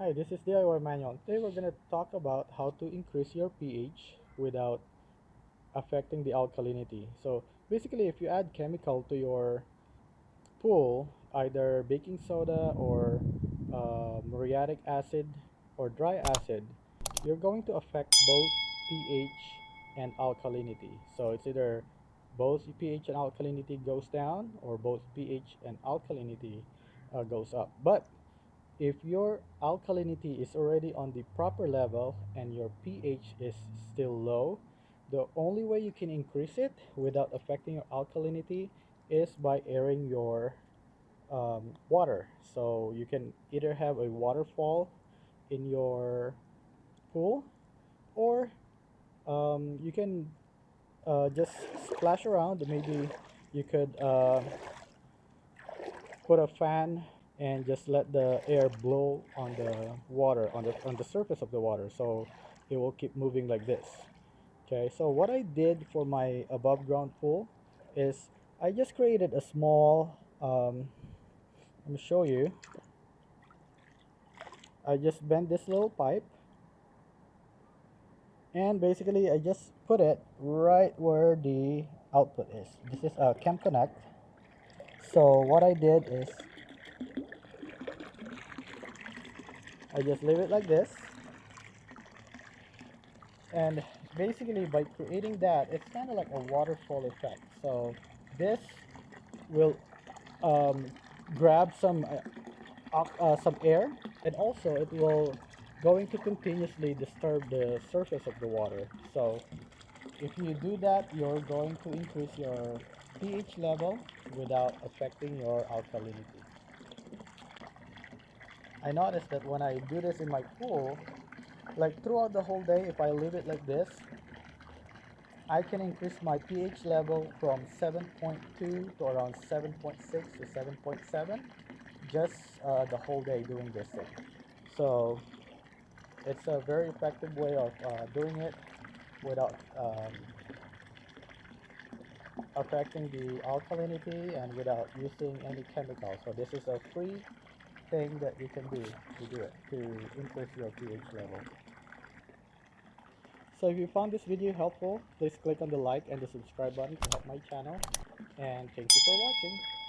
Hi, this is DIY Manual. Today we're going to talk about how to increase your pH without affecting the alkalinity. So basically, if you add chemical to your pool, either baking soda or muriatic acid or dry acid, you're going to affect both pH and alkalinity. So it's either both pH and alkalinity goes down or both pH and alkalinity goes up. But if your alkalinity is already on the proper level and your pH is still low, the only way you can increase it without affecting your alkalinity is by airing your water. So you can either have a waterfall in your pool, or you can just splash around. Maybe you could put a fan and just let the air blow on the water, on the surface of the water, so it will keep moving like this. Okay, so what I did for my above ground pool is I just created a small let me show you. I just bent this little pipe, and basically I just put it right where the output is. This is a Chem Connect. So what I did is I just leave it like this, and basically by creating that, it's kind of like a waterfall effect. So this will um, grab some air, and also it will going to continuously disturb the surface of the water. So if you do that, you're going to increase your pH level without affecting your alkalinity. I noticed that when I do this in my pool, like throughout the whole day, if I leave it like this, I can increase my pH level from 7.2 to around 7.6 to 7.7 just the whole day doing this thing. So it's a very effective way of doing it without affecting the alkalinity and without using any chemicals. So this is a free thing that you can do to do it, to increase your pH level. So if you found this video helpful, please click on the like and the subscribe button to help my channel, and thank you for watching.